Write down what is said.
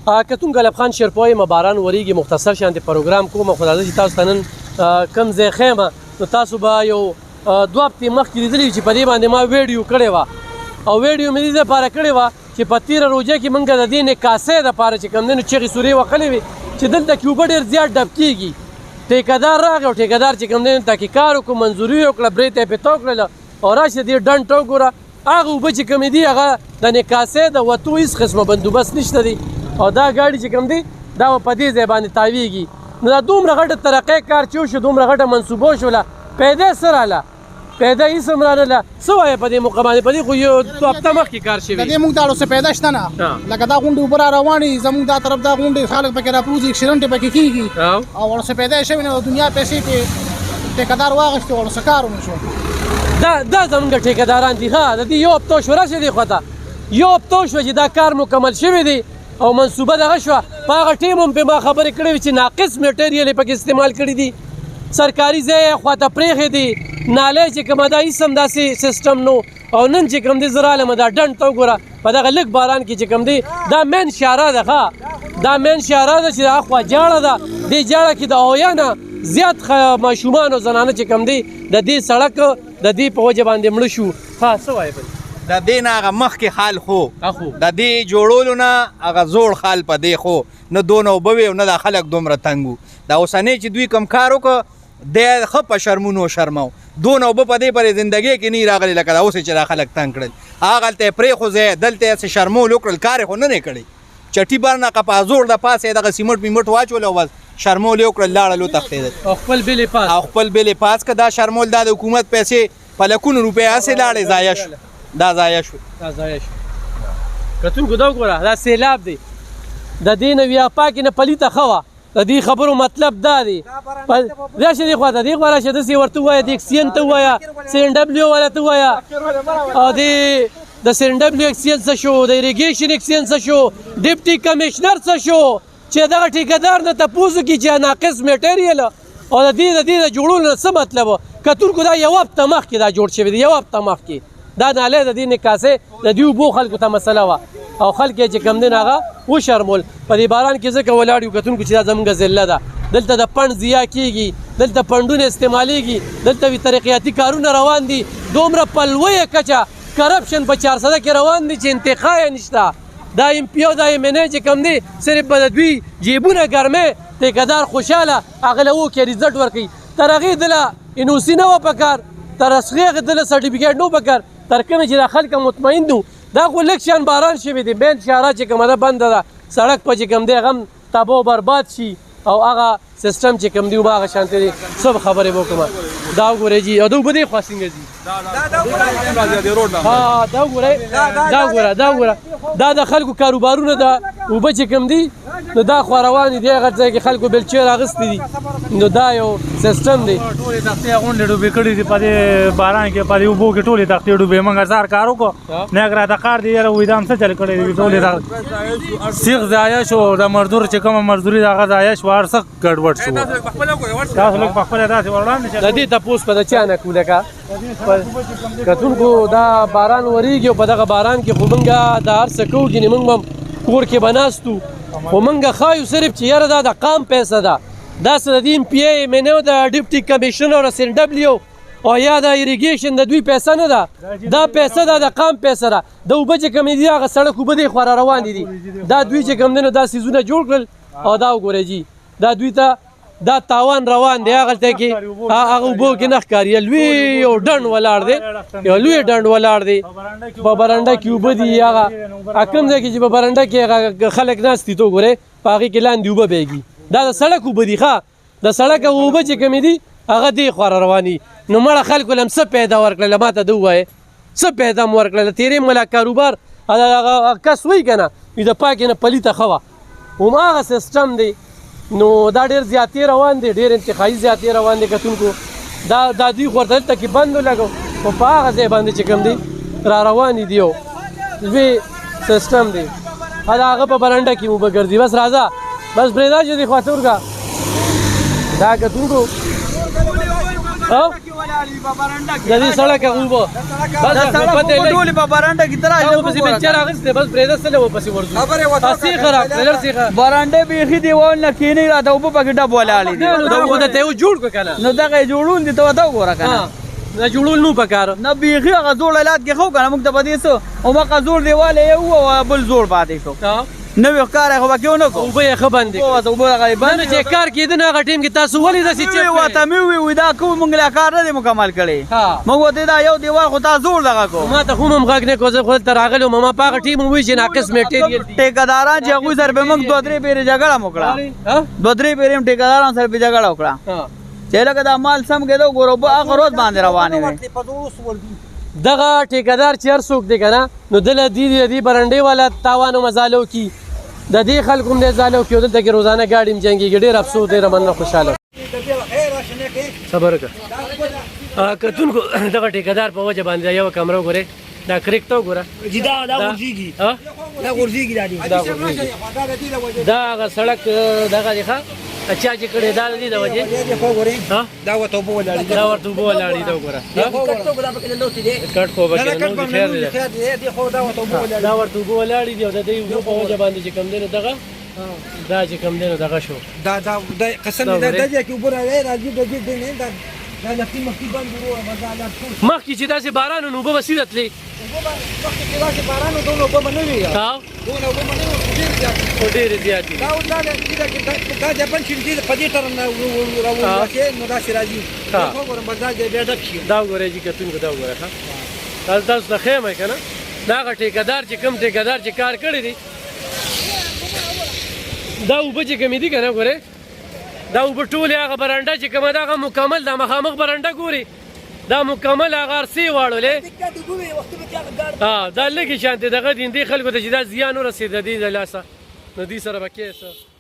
کتونکو غلب خان شیرپوی ما باران وریږي مختصر شانتې پروګرام کوم خو راځي چې تاسو ته نن کم ځای ښیم نو تاسو به یو 2 هفتې مخکې لیدلي چې په دې باندې ما ویډیو کړې وه او ویډیو مې دې دپاره کړې وه چې په تېره روژه کې موږ د دې نکاسۍ دپاره چې کوم دی نو چغې سورې وهلې وې چې دلته کې اوبه ډېر زیات ډب کېږي ټیکهدار راغی او ټیکهدار چې کوم دی نو تحقیقات وکړو منظوري یې وکړه برې ته یې پېته وکړله او راشي دې ډنډ ته وګوره هغه اوبه چې کومې دي هغه د نکاسۍ د وتو هېڅ قسمه بندوبست نشته دی او دا ګاډي چې کوم دی دا به په دې ځای باندې تاویږي نو دا دومره غټه ترقۍ کار چې وشو دومره غټه منصوبه وشوله پیدا څه راله پیدا هېڅ هم رانله څه وایې په دې موقع باندې په دې خو یو 2 هفته مخکې کار شوي د دې موږ داړو څه پیدا شته نه لکه دا غونډې اوبه را روانې زموږ دا طرف دا غونډې خلک پکې راپروځي اکسیډنټ پکې کېږي او ورڅه پیدا یې شوي نه دنیا پیسې پې ټیکهدار واخیستې ورڅه کار ونه شو دا زموږ ټیکهداران دي ښه د دې یو هفته شوه راشي دې خوا ته یو هفته شوه چې دا کار مکمل شوی دی او منصوبه دغه شوه په هغه ټیم هم پې ما خبرې کړې وې چې ناقص میټریل یې پکې استعمال کړي دي سرکاري ځای یې خواته پرېښې دي نالۍ چې کومه دا هېڅ هم داسې سیسټم نو او نن چې کوم دی زه رالم دا ډنډ ته وګوره په دغه لږ باران کې چې کوم دی دا مین شاره ده ښه دا مین شاره ده چې هاخوا جاړه ده دې جاړه کې د اویا نه زیات ماشومان او زنانه چې کوم دی د دې سړک د دې په وجه باندې مړه شو ښه څه وایې بل د دې نه هغه مخکې حال خو د دې جوړولو نه هغه زوړ حال په دې خو نه دونه اوبه وې او نه دا خلک دومره تنګ وو دا اوسنی چې دوی کوم کار وکړه دی ښه په شرمونو شرمو دونه اوبه په دې پورې زندګۍ کې نه راغلي لکه دا اوس چې دا خلک تنګ کړل هغلته یې پرېښودی دلته یې څه شرمول وکړل کار یې خو نه دی کړی چټي برنقه په زوړ د پاسه یې دغه سیمټ میمټ واچول او بس شرمول یې وکړل لاړل وتښتېدل او خپل بلې پاس او خپل بلې پاس که دا شرمول دا د حکومت پیسې په لکونو روپۍ هسې لاړې ضایع شو دا ضایع شو کتونکو دا وګوره دا سیلاب دی د دې نه ویا پاکې نه پلیته ښه وه د دې خبرو مطلب دا دی راشه دې خوا ته دې خوا راشه داسې ورته ووایه د اکسین ته ووایه CNW والا ته ووایه او د CNW اکسین څه شو د اریګیشن اکسین څه شو ډیپټي کمیشنر څه شو چې دغه ټیکهدار نه تپوس وکړي چې ناقص میټریل او د دې د جوړولو نه څه مطلب و کتونکو دا یو هفته مخکې دا جوړ شوی دی یو هفته مخکې دا نالۍ د دې نکاسۍ د دې اوبو خلکو ته مسله وه او خلک یې چې کم دی هغه وشرمول په دې باران کې ځکه ولاړ یو کتونکو چې دا زموږ ضلع ده دلته د پنډ ضیا کېږي دلته پنډونه استعمالېږي دلته وي ترقیاتي کارونه روان دي دومره په لویه کچه کرپشن په 400 کې روان دي چې انتقا یې نشته دا MP او دا MNA چې کم دی صرف به د دوی جیبونه ګرمې ټیکهدار خوشحاله هغه له وکړي رزلټ ورکوي تر هغې دله NOC نه وه پکار تر هغې دله سرټیفیکیټ نه و پکار تر کومې چې دا خلک مطمئن دو دا خو لږ شان باران شوی دی مین شاره چې کومه ده بنده ده سړک په چې کوم دی هغه هم تباه و برباد شي او هغه سیسټم چې کوم دی اوبه هغه شانتې دی څه خبرې به وکړم دا وګورئ جي او دا اوبه دې خوا څنګه ځي دا وګوره دا د خلکو کاروبارونه ده اوبه چې کوم دي نو دا خوا روانې دي هغه ځای کې خلکو بیلچې راغستې دي نو دا یو سیسټم دی ټولې تختې غونډې ډوبې کړي دي په دې باران کې په دې اوبو کې ټولې تختې ډوبې موږ هزار کار وکړو نیک راته کار دی یاره وایي دا هم څه چل کړی دي ټولې سیخ ضایع شو د مزدور چې کومه مزدوري د هغه ضایع شو هر څه ګډوډ شو تاسو لږ په خپله داسې وړاندې د دې تپوس په د چا نه کوو لکه کتونکو دا باران وریږي او په دغه باران کې خو موږ دا هر څه کوو ګینې موږ هم کور کې به ناست خو موږ ښایو صرف چې یاره دا د قام پیسه ده داسې د دې MPA MNA د ډیپټي کمیشنر او CNW او یا د اریګیشن د دوی پیسه نه ده دا پیسه ده د قام پیسه ده د اوبه چې کومې دي هغه سړک اوبه دې خوا را روانې دي دا دوی چې کوم دی نو دا څیزونه جوړ کړل او دا وګورئ جي دا دوی ته دا تاوان روان دی هغلته کې هغه اوبو کې نه ښکاري لوی یو ډنډ ولاړ دی یو لوی ډنډ ولاړ دی په برنډه کې اوبه دي هغه کوم ځای کې چې په برنډه کې خلک ناست دي ته وګورئ په هغې کې لاندې اوبه بهیږي دا د سړک اوبه دي ښه د سړک اوبه چې کومې دي هغه دې خوا را رواني نو مړه خلکو له هم څه پیدا ورکړله ما ته ده ووایې څه پیدا م ورکړله تېرې ملا کاروبار هغه کس وایي که نه وي د پاکې نه پلیته ښه وه هماغه سیسټم دی نو دا ډېر زیاتې روان دی ډېر انتخابي زیاتې روان دی کتونکو دا دوی خو ورته دلته کې بند ولګو خو په هغه ځای باندې چې کوم دی را روانې دي یو لوی سیسټم دی هغه په برنډه کې مو به ګرځي بس راځه بس برېدا چې دې خواته ورګه دا کتونکو ها د دې سړک اوبه بس پته ټول په برانډه کې ترای او بس بچا راغسته بس پرېدا سره و پسې ورځو اسی خراب کلر سیخه برانډه بیخي دیوال نه کینی راته او په کې ډب ولاړې دي نو دا ته جوړ کو کنه نو دغه جوړول دي ته دا وګوره کنه نه جوړول نو پکار نه بیخي هغه زوړ حالات کې خو کنه موږ ته پدې سو او ما زوړ دیوال یو او بل زوړ پاتې شو نو کار خو کېو نه کو او به خبرند او زه به غیبان نه چې کار کېد نه هغه ټیم کې تاسو ولې د سې چې وته مې وی دا کوم موږ لا کار نه مکمل کړي موږ وته دا یو دیوال خو تاسو زوړ دغه کو ما ته کوم غږ نه کوزه خو تر راغلو ما پاغه ټیم وی چې ناقص میټیریل دي ټیکداران چې هغه سره به موږ دوه درې پیری جګړه وکړه دوه درې پیری ټیکداران سره به جګړه وکړه چې لکه دا مال سم کېدو ګورو به هغه روز باندې روانه وي دغه ټیکدار چې هر څوک دی کنه نو دل دی برنډي والا تاوانو مزالو کی د دې خلکو نه زالو کې دلته کې روزانه گاډیم جنگي ډېر افسوس ډېر مننه خوشاله صبر وکړه کتونکو دغه ټیکدار په وجه باندې یو کمره وګوره دا کریک ته وګوره دا ورځيږي دا ورځيږي دا هغه سړک دغه دی ښه اچھا چې کړه دا دی د وجه دا وته وبو ولاړی دا ورته وبو ولاړی دا وګوره کټ خو به نو خیر دی دا ورته وبو ولاړی دی او د دې په وجه باندې چې کم دی دغه دا چې کم دی دغه شو دا قسم دا چې وبره راځي د دې نه دا لکه مخکې باندې وروه مزالات مخکې چې داسې باران نو به وسیدت لې مخکې چې داسې باران دونه به نه وي ها دونه به نه وي ډېر زیات دي دا دا د پنځه دې په دې تر نه راوځي نو دا شي راځي خو ګورم بازار دې بیا ډک شي دا وګورئ چې کتونکو دا وګوره ښه تاسو ته خیمه که نه دا هغه ټیکدار چې کوم ټیکدار چې کار کړی دی دا اوبه چې کمې دي که نه ګورئ دا اوبه ټولې هغه برنډه چې کومه ده هغه مکمل دا مخامخ برنډه ګوري دا مکمل هغه ارسي واړولې دا لږې شانتې دغه دي دې خلکو ته چې دا زیان ورسېد د دې د لاسه نو دې سره به کیسه